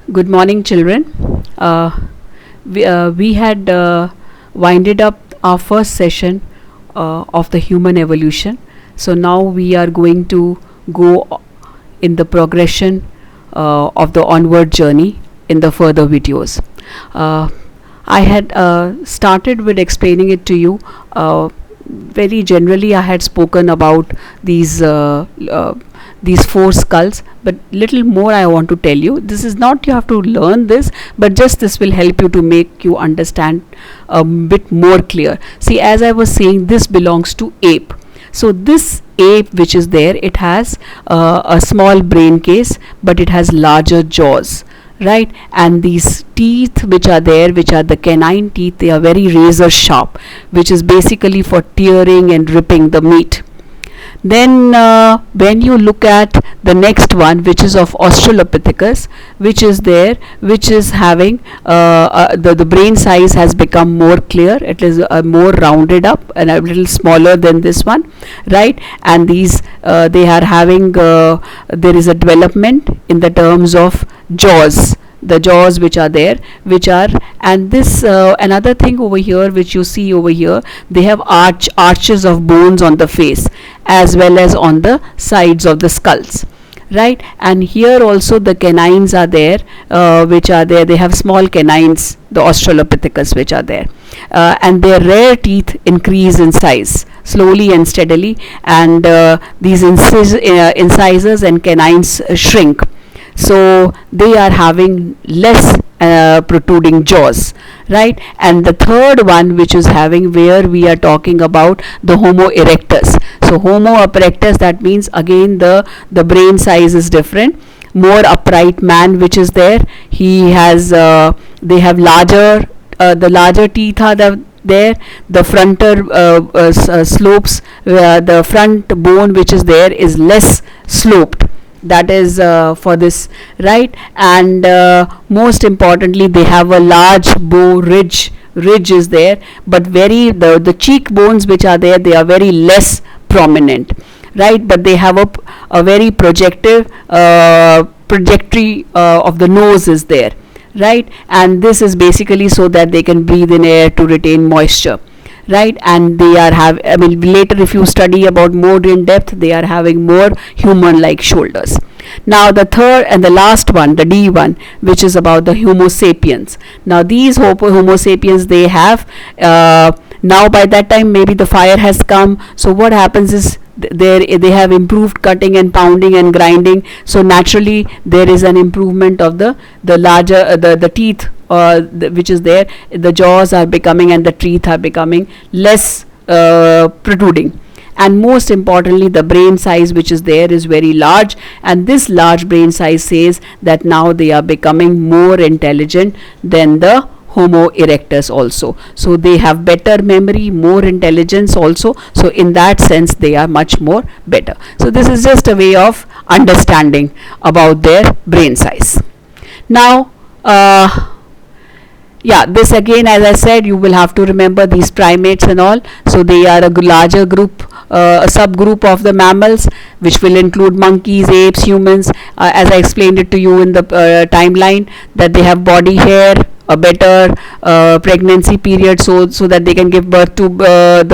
Good morning, children. We had winded up our first session of the human evolution. So now we are going to go in the progression of the onward journey in the further videos. I had started with explaining it to you. Very generally, I had spoken about these four skulls, but little more I want to tell you. This is not you have to learn this, but just this will help you to make you understand a bit more clear. See, as I was saying, this belongs to ape. So this ape which is there, it has a small brain case, but it has larger jaws, right? And these teeth which are there, which are the canine teeth, they are very razor sharp, which is basically for tearing and ripping the meat. Then when you look at the next one, which is of Australopithecus, which is there, which is having the brain size has become more clear. It is more rounded up and a little smaller than this one, right? And these they are having there is a development in the terms of jaws, the jaws which are there, which are, and this another thing over here which you see over here, they have arches of bones on the face as well as on the sides of the skulls, right? And here also the canines are there, which are there, they have small canines, the Australopithecus, which are there, and their rear teeth increase in size slowly and steadily, and these incisors and canines shrink, so they are having less protruding jaws, right? And the third one which is having, where we are talking about the Homo erectus. So Homo erectus, that means again the brain size is different, more upright man which is there. He has they have larger the larger teeth are there, the frontal slopes, the front bone which is there is less sloped, that is for this, right? And most importantly, they have a large bow ridge is there, but very the cheekbones which are there, they are very less prominent, right? But they have a very projective trajectory of the nose is there, right? And this is basically so that they can breathe in air to retain moisture, right? And they are later if you study about more in depth, they are having more human like shoulders. Now the third and the last one, the D one, which is about the Homo sapiens. Now these Homo sapiens, they have now by that time maybe the fire has come, so what happens is they have improved cutting and pounding and grinding, so naturally there is an improvement of the larger the teeth which is there, the jaws are becoming and the teeth are becoming less protruding. And most importantly, the brain size which is there is very large, and this large brain size says that now they are becoming more intelligent than the Homo erectus also. So they have better memory, more intelligence also. So in that sense, they are much more better. So this is just a way of understanding about their brain size. Now, yeah, this again, as I said, you will have to remember these primates and all. So they are a larger group, a subgroup of the mammals, which will include monkeys, apes, humans. As I explained it to you in the timeline, that they have body hair, a better pregnancy period, so that they can give birth to birth.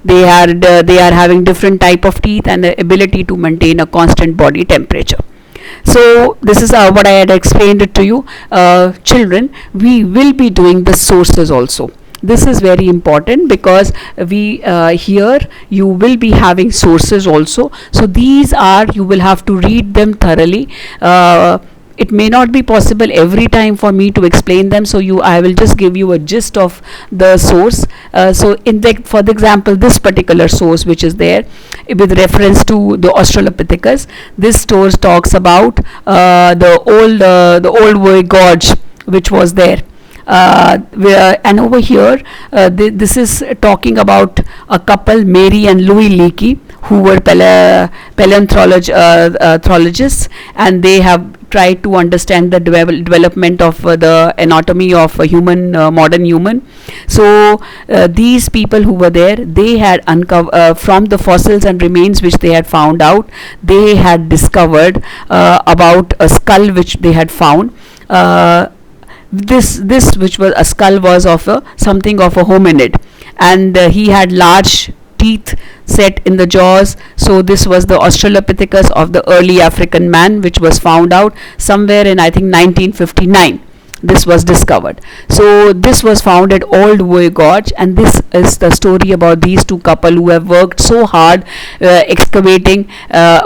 They are having different type of teeth and the ability to maintain a constant body temperature. So this is what I had explained it to you. Children, we will be doing the sources also. This is very important because we here you will be having sources also. So these are, you will have to read them thoroughly. It may not be possible every time for me to explain them, so I will just give you a gist of the source. So for the example, this particular source which is there with reference to the Australopithecus, this source talks about the old Voy gorge which was there, And over here, this is talking about a couple, Mary and Louis Leakey, who were paleontologists, and they have tried to understand the development of the anatomy of a human, modern human. So these people who were there, they had uncovered from the fossils and remains which they had found out, they had discovered about a skull which they had found. This which was a skull was of something of a hominid, and he had large teeth set in the jaws. So this was the Australopithecus of the early African man, which was found out somewhere in, I think, 1959. This was discovered. So this was found at Old Woy Gorge, and this is the story about these two couple who have worked so hard excavating,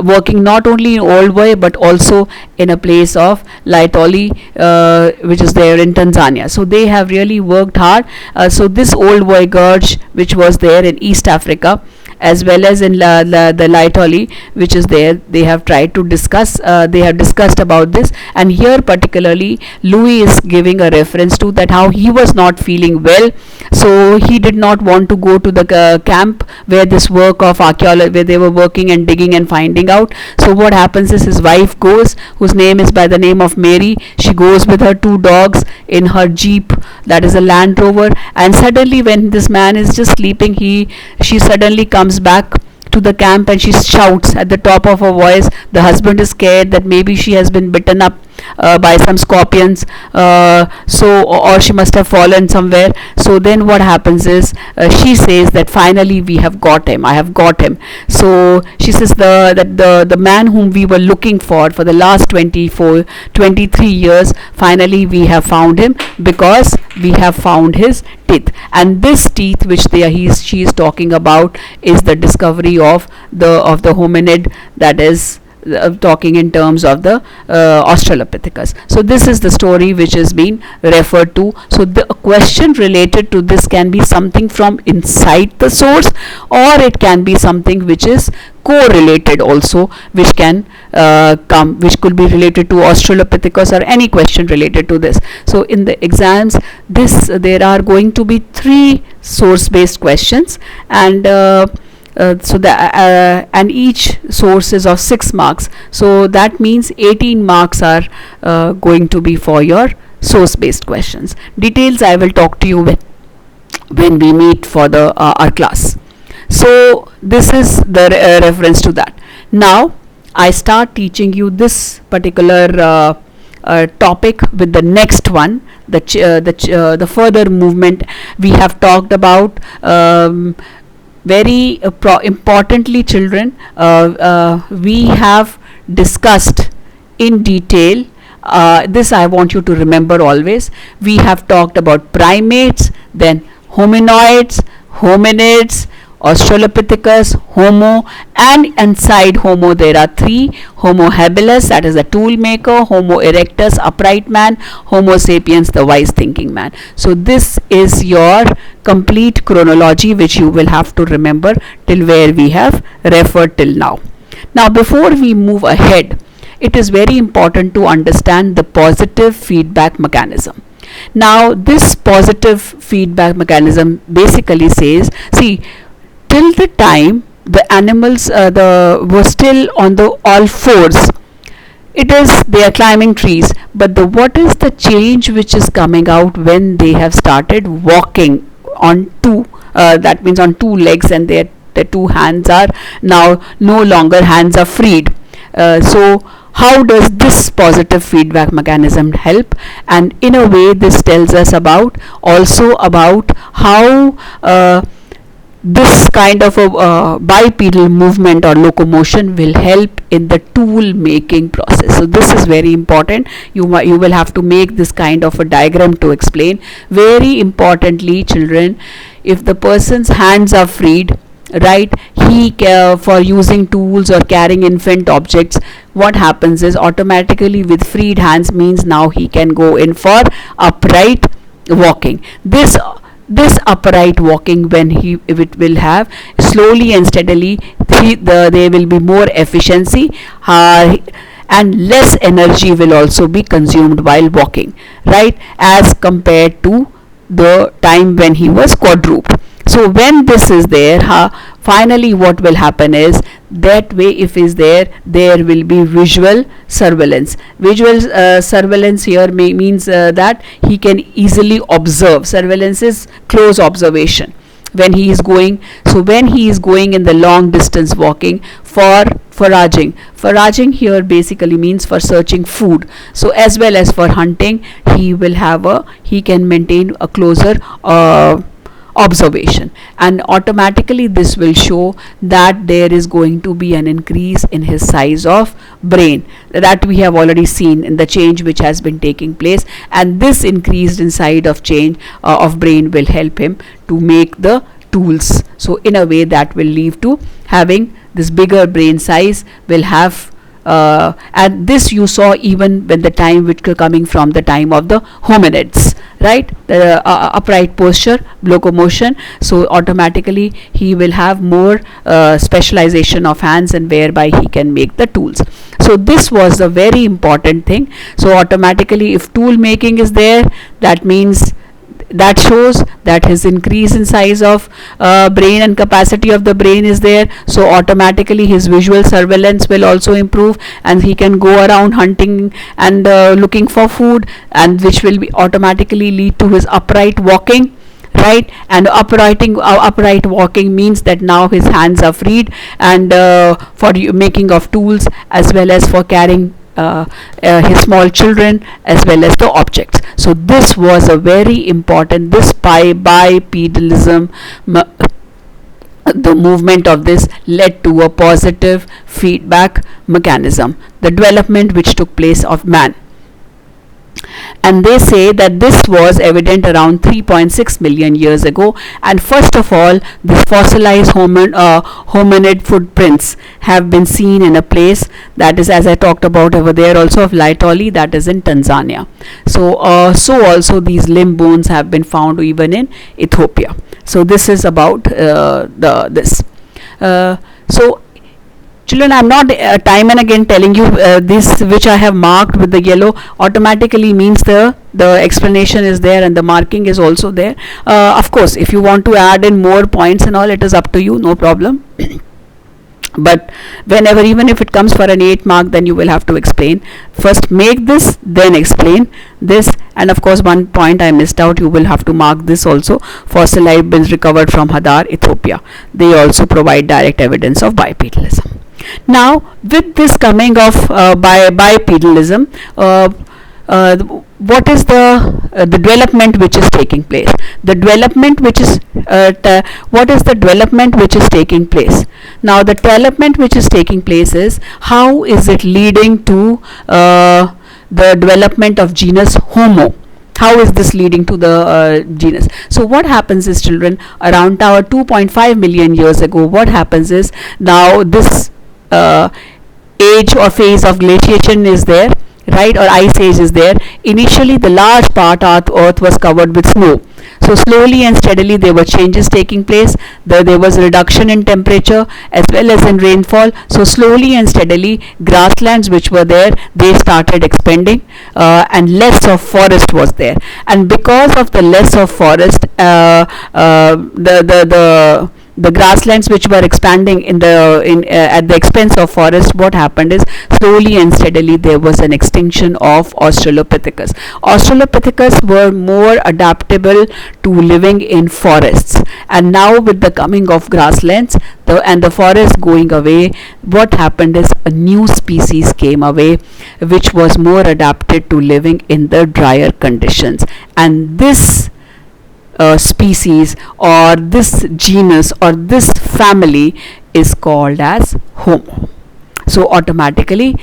working not only in Old Woy but also in a place of Laetoli, which is there in Tanzania. So they have really worked hard. So this Old Woy Gorge, which was there in East Africa, as well as in the Laetoli, which is there, they have tried to discuss, they have discussed about this. And here particularly Louis is giving a reference to that how he was not feeling well, so he did not want to go to the camp where this work of archaeology, where they were working and digging and finding out. So what happens is his wife goes, whose name is by the name of Mary. She goes with her two dogs in her jeep, that is a Land Rover, and suddenly when this man is just sleeping, she suddenly comes back to the camp and she shouts at the top of her voice. The husband is scared that maybe she has been bitten up by some scorpions, or she must have fallen somewhere. So then what happens is she says that finally we have got him, I have got him. So she says the man whom we were looking for the last 23 years, finally we have found him, because we have found his teeth. And this teeth which she is talking about is the discovery of the hominid, that is talking in terms of the Australopithecus. So this is the story which is being referred to. So the question related to this can be something from inside the source, or it can be something which is correlated also, which can which could be related to Australopithecus or any question related to this. So in the exams, there are going to be 3 source based questions, and and each source is of 6 marks. So that means 18 marks are going to be for your source based questions. Details I will talk to you when we meet for the our class. So this is the reference to that. Now I start teaching you this particular topic with the next one, the further movement. We have talked about very importantly, children, we have discussed in detail, this I want you to remember always. We have talked about primates, then hominoids, hominids, Australopithecus, Homo, and inside Homo there are 3: Homo habilis, that is the tool maker; Homo erectus, upright man; Homo sapiens, the wise thinking man. So this is your complete chronology which you will have to remember till where we have referred till now. Now before we move ahead, it is very important to understand the positive feedback mechanism. Now this positive feedback mechanism basically says, see, till the time the animals were still on the all fours, they are climbing trees, but what is the change which is coming out when they have started walking on two, that means on 2 legs, and their 2 hands are now no longer hands are freed. So how does this positive feedback mechanism help? And in a way this tells us also about how this kind of a bipedal movement or locomotion will help in the tool making process. So this is very important. You will have to make this kind of a diagram to explain. Very importantly, children, if the person's hands are freed, right, for using tools or carrying infant objects, what happens is automatically with freed hands means now he can go in for upright walking. This upright walking, when it will have slowly and steadily, there will be more efficiency, and less energy will also be consumed while walking, right, as compared to the time when he was quadruped. So when this is there, finally what will happen is that way, if is there will be visual surveillance. Visual surveillance here means that he can easily observe. Surveillance is close observation when he is going. So when he is going in the long distance walking for foraging here basically means for searching food, so as well as for hunting, he can maintain a closer observation, and automatically this will show that there is going to be an increase in his size of brain, that we have already seen in the change which has been taking place, and this increased inside of change of brain will help him to make the tools. So in a way that will lead to having this bigger brain size will have and this you saw even when the time which coming from the time of the hominids, right, the upright posture, locomotion. So automatically he will have more specialization of hands, and whereby he can make the tools. So this was a very important thing. So automatically if tool making is there, that means that shows that his increase in size of brain and capacity of the brain is there. So automatically his visual surveillance will also improve, and he can go around hunting and looking for food, and which will be automatically lead to his upright walking, right, and upright walking means that now his hands are freed, and for making of tools as well as for carrying his small children as well as the objects. So this was a very important, this bipedalism, the movement of this led to a positive feedback mechanism, the development which took place of man. And they say that this was evident around 3.6 million years ago, and first of all these fossilized hominid footprints have been seen in a place that is, as I talked about over there also, of Laetoli, that is in Tanzania. So also these limb bones have been found even in Ethiopia. So this is about this. So children, I'm not time and again telling you this which I have marked with the yellow automatically means the explanation is there and the marking is also there. Of course, if you want to add in more points and all, it is up to you, no problem. But whenever, even if it comes for an 8 mark, then you will have to explain. First make this, then explain this. And of course, one point I missed out, you will have to mark this also. Fossilized bins recovered from Hadar, Ethiopia. They also provide direct evidence of bipedalism. Now, with this coming of bipedalism, what is the development which is taking place? The development which is what is the development which is taking place? Now, the development which is taking place is how is it leading to the development of genus Homo? How is this leading to the genus? So what happens is, children, around 2.5 million years ago, what happens is, now this age or phase of glaciation is there, right, or ice age is there. Initially the large part of earth was covered with snow. So slowly and steadily there were changes taking place. There was a reduction in temperature as well as in rainfall. So slowly and steadily grasslands which were there, they started expanding, and less of forest was there. And because of the less of forest, the grasslands which were expanding at the expense of forest, what happened is slowly and steadily there was an extinction of Australopithecus. Australopithecus were more adaptable to living in forests, and now with the coming of grasslands and the forest going away, what happened is a new species came away which was more adapted to living in the drier conditions, and this species or this genus or this family is called as Homo. So automatically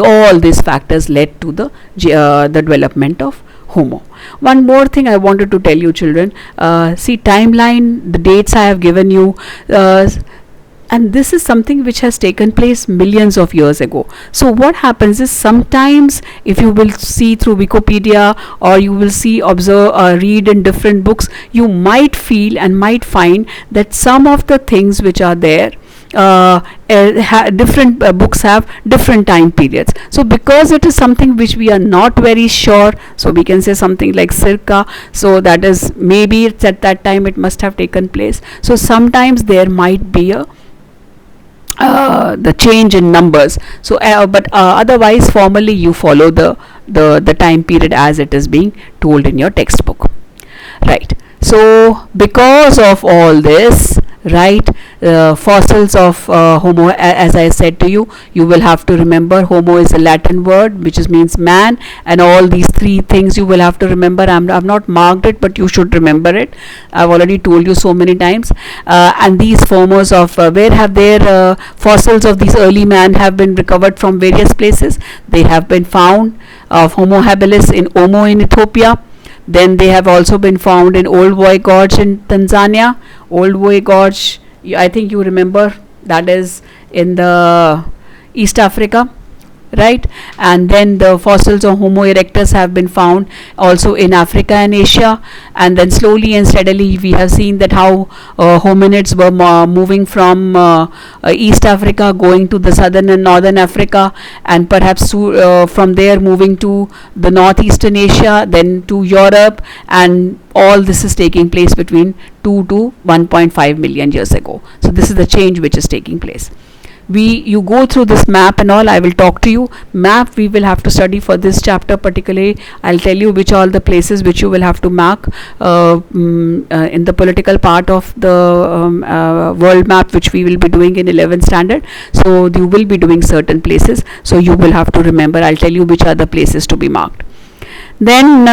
all these factors led to the development of Homo. One more thing I wanted to tell you, children, see timeline, the dates I have given you, and this is something which has taken place millions of years ago. So what happens is, sometimes if you will see through Wikipedia or you will see, observe or read in different books, you might feel and might find that some of the things which are there different books have different time periods. So because it is something which we are not very sure, so we can say something like circa, so that is maybe it's at that time it must have taken place. So sometimes there might be a the change in numbers. So but otherwise formally you follow the time period as it is being told in your textbook, right? So because of all this, right, fossils of homo, as I said to you, you will have to remember homo is a Latin word which means man, and all these three things you will have to remember. I've not marked it, but you should remember it. I've already told you so many times. And these formers of where have their fossils of these early man have been recovered from various places. They have been found of Homo habilis in Omo in Ethiopia. Then they have also been found in Old Voi Gorge in Tanzania. Old Voi Gorge, I think you remember, that is in the East Africa, right? And then the fossils of Homo erectus have been found also in Africa and Asia. And then slowly and steadily we have seen that how hominids were moving from East Africa, going to the southern and northern Africa, and perhaps from there moving to the northeastern Asia, then to Europe, and all this is taking place between 2 to 1.5 million years ago. So this is the change which is taking place. You go through this map and all. I will talk to you. Map we will have to study for this chapter particularly. I'll tell you which all the places which you will have to mark in the political part of the world map, which we will be doing in 11th standard. So you will be doing certain places, so you will have to remember. I'll tell you which are the places to be marked. Then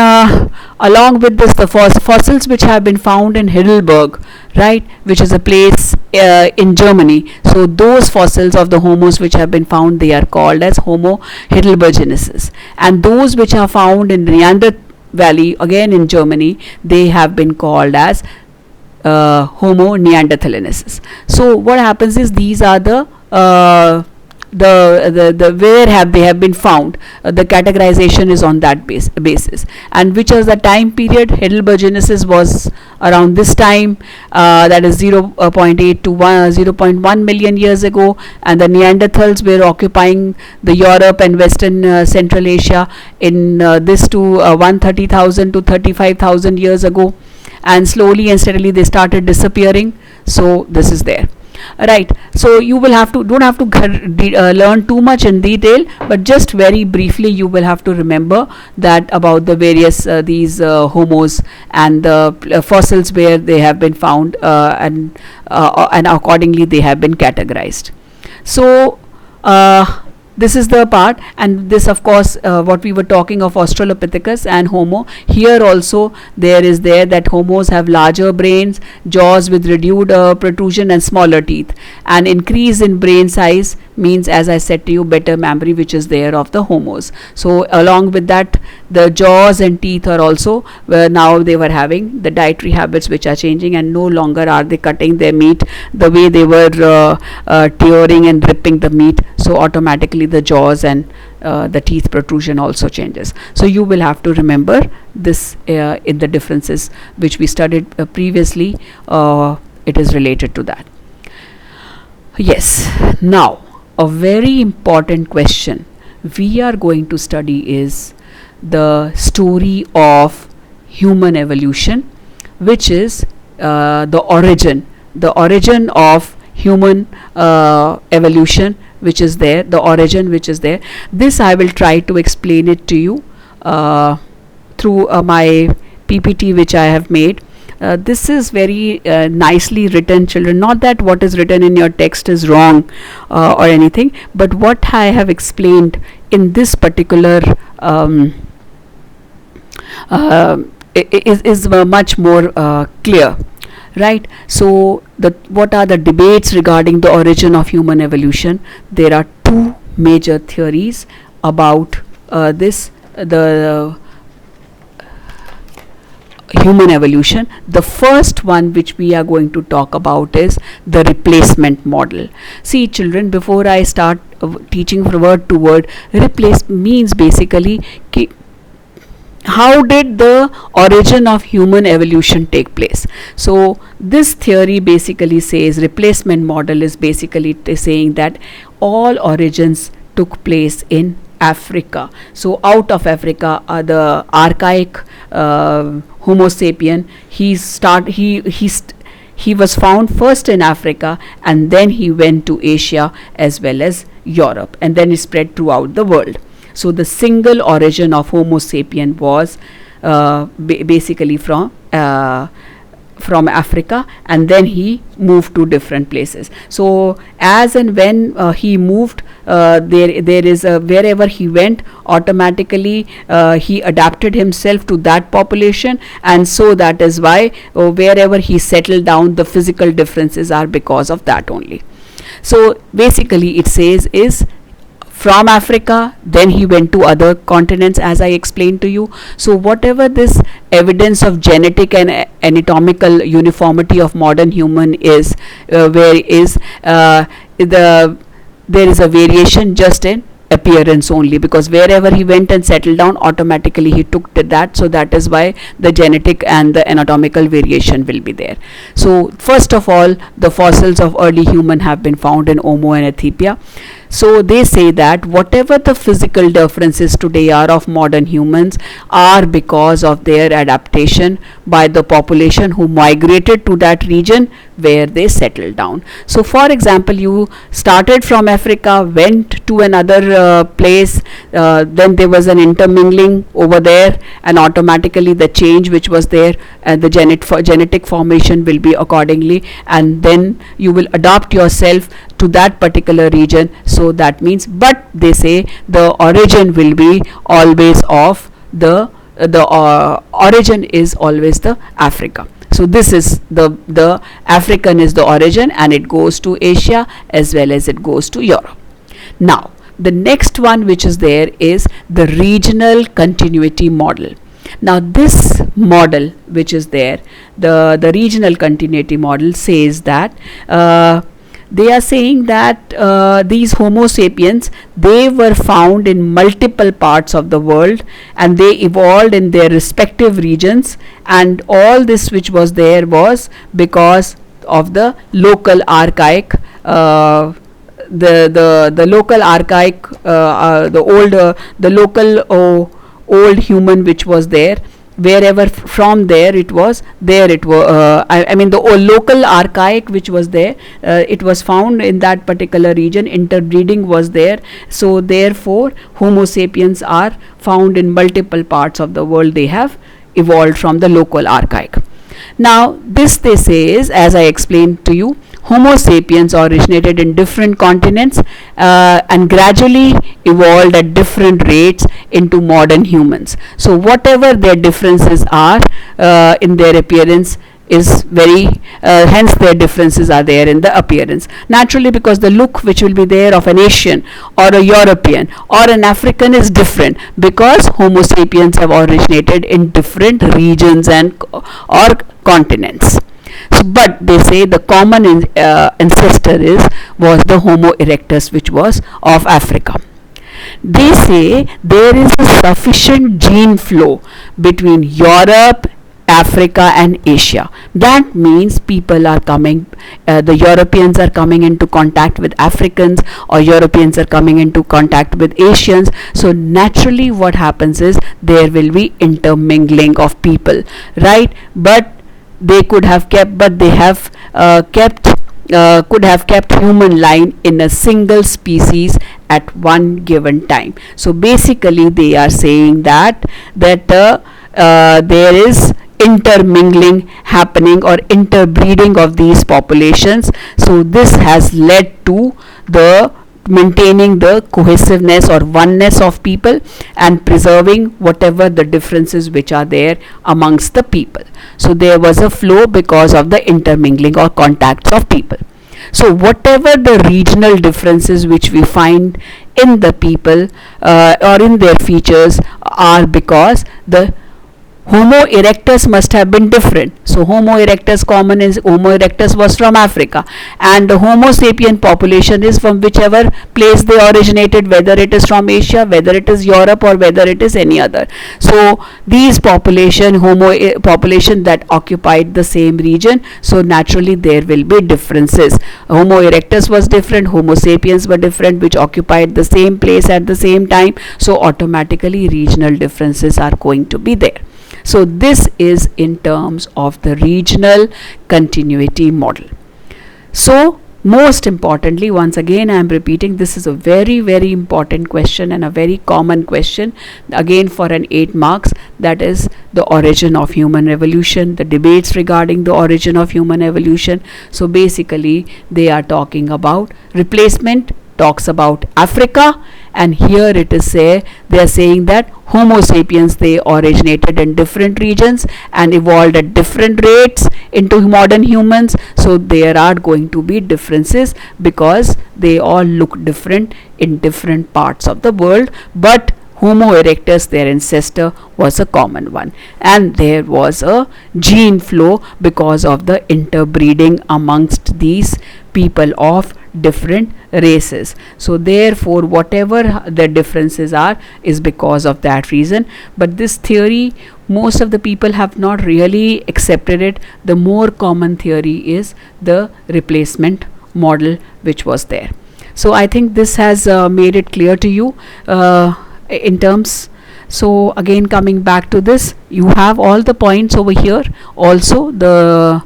along with this, the fossils which have been found in Heidelberg, right, which is a place in Germany. So those fossils of the homos which have been found, they are called as Homo heidelbergensis. And those which are found in Neanderthal Valley, again in Germany, they have been called as Homo neanderthalensis. So what happens is, these are the where they have been found. The categorization is on that basis. And which was the time period? Heidelbergensis was around this time, that is 0.8 to 0.1 million years ago, and the Neanderthals were occupying the Europe and Western Central Asia in this to 130,000 to 35,000 years ago, and slowly and steadily they started disappearing. So this is there. Right, so you will have to, don't have to learn too much in detail, but just very briefly you will have to remember that about the various these homos and the fossils where they have been found, and accordingly they have been categorized. So this is the part, and this of course what we were talking of Australopithecus and Homo. Here also there is that Homos have larger brains, jaws with reduced protrusion and smaller teeth. And increase in brain size means, as I said to you, better memory which is there of the Homos. So along with that, the jaws and teeth are also now they were having the dietary habits which are changing, and no longer are they cutting their meat the way they were tearing and ripping the meat. So automatically the jaws and the teeth protrusion also changes. So you will have to remember this in the differences which we studied previously. It is related to that. Yes. Now a very important question we are going to study is the story of human evolution, which is the origin of human evolution, which is there, the origin which is there. This I will try to explain it to you through my PPT which I have made. This is very nicely written, children. Not that what is written in your text is wrong or anything, but what I have explained in this particular is much more clear. Right, so what are the debates regarding the origin of human evolution? There are two major theories about the human evolution. The first one which we are going to talk about is the replacement model. See children, before I start teaching from word to word, replace means basically how did the origin of human evolution take place? So this theory basically says, replacement model is basically saying that all origins took place in Africa. So out of Africa, the archaic Homo sapien, he was found first in Africa, and then he went to Asia as well as Europe, and then it spread throughout the world. So the single origin of Homo sapien was basically from Africa, and then he moved to different places. So as and when he moved, there is wherever he went, automatically he adapted himself to that population, and so that is why wherever he settled down, the physical differences are because of that only. So basically it says is from Africa, then he went to other continents, as I explained to you. So whatever this evidence of genetic and anatomical uniformity of modern human is, there is a variation just in appearance only, because wherever he went and settled down, automatically he took to that. So that is why the genetic and the anatomical variation will be there. So first of all, the fossils of early human have been found in Homo and Ethiopia. So they say that whatever the physical differences today are of modern humans are because of their adaptation by the population who migrated to that region where they settled down. So for example, you started from Africa, went to another place, then there was an intermingling over there, and automatically the change which was there, the genetic formation will be accordingly, and then you will adapt yourself to that particular region. So that means, but they say the origin will be always of the origin is always the Africa. So this is the African is the origin, and it goes to Asia as well as it goes to Europe. Now the next one which is there is the regional continuity model. Now this model which is there, the regional continuity model says that they are saying that these Homo sapiens, they were found in multiple parts of the world, and they evolved in their respective regions, and all this which was there was because of the local archaic the local archaic the local old human which was there. Wherever from there it was there, it was I mean the local archaic which was there, it was found in that particular region. Interbreeding was there, so therefore Homo sapiens are found in multiple parts of the world. They have evolved from the local archaic. Now this, they say, is, as I explained to you, Homo sapiens originated in different continents and gradually evolved at different rates into modern humans. So whatever their differences are in their appearance is very hence their differences are there in the appearance, naturally, because the look which will be there of an Asian or a European or an African is different, because Homo sapiens have originated in different regions and or continents. So, but they say the common ancestor was the Homo erectus, which was of Africa. They say there is a sufficient gene flow between Europe, Africa and Asia. That means people are coming, the Europeans are coming into contact with Africans, or Europeans are coming into contact with Asians. So naturally what happens is there will be intermingling of people, right? But they could have kept, but they have could have kept human line in a single species at one given time. So basically they are saying that there is intermingling happening or interbreeding of these populations. So this has led to the maintaining the cohesiveness or oneness of people and preserving whatever the differences which are there amongst the people. So there was a flow because of the intermingling or contacts of people. So whatever the regional differences which we find in the people or in their features are because the Homo erectus must have been different. So Homo erectus common is Homo erectus was from Africa, and the Homo sapien population is from whichever place they originated, whether it is from Asia, whether it is Europe, or whether it is any other. So these population that occupied the same region, so naturally there will be differences. Homo erectus was different, Homo sapiens were different, which occupied the same place at the same time, so automatically regional differences are going to be there. So this is in terms of the regional continuity model. So most importantly, once again I am repeating, this is a very very important question and a very common question, again for an 8 marks, that is the origin of human evolution, the debates regarding the origin of human evolution. So basically they are talking about replacement, talks about Africa, and here it is they are saying that Homo sapiens, they originated in different regions and evolved at different rates into modern humans. So there are going to be differences because they all look different in different parts of the world, but Homo erectus, their ancestor, was a common one, and there was a gene flow because of the interbreeding amongst these people of different races. So therefore whatever the differences are is because of that reason, but this theory most of the people have not really accepted it. The more common theory is the replacement model which was there. So I think this has made it clear to you in terms. So again, coming back to this, you have all the points over here, also the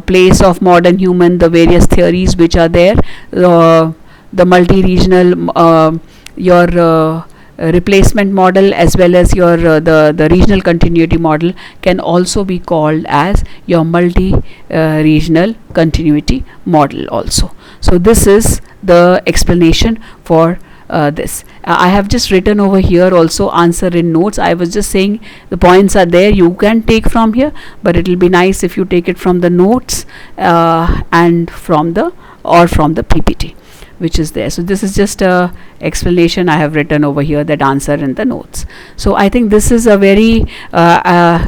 place of modern human, the various theories which are there, the multi-regional, your replacement model, as well as your the regional continuity model can also be called as your multi-regional continuity model also. So this is the explanation for this. I have just written over here also answer in notes. I was just saying the points are there, you can take from here, but it will be nice if you take it from the notes and from the PPT which is there. So this is just a explanation I have written over here, that answer in the notes. So I think this is a very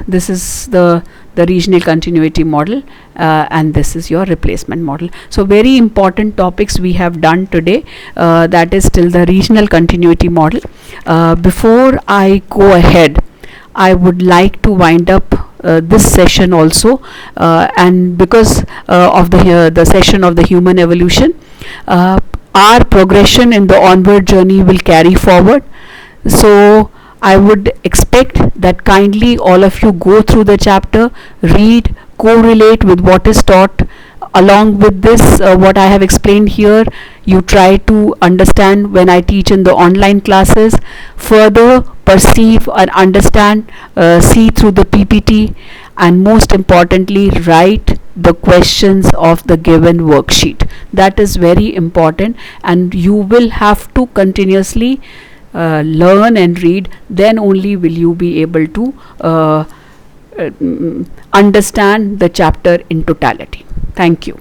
this is the regional continuity model, and this is your replacement model. So very important topics we have done today, that is still the regional continuity model. Before I go ahead, I would like to wind up this session also, and because of the session of the human evolution, our progression in the onward journey will carry forward. So I would expect that kindly all of you go through the chapter, read, correlate with what is taught. Along with this, what I have explained here, you try to understand when I teach in the online classes, further perceive and understand, see through the PPT, and most importantly write the questions of the given worksheet. That is very important, and you will have to continuously learn and read, then only will you be able to understand the chapter in totality. Thank you.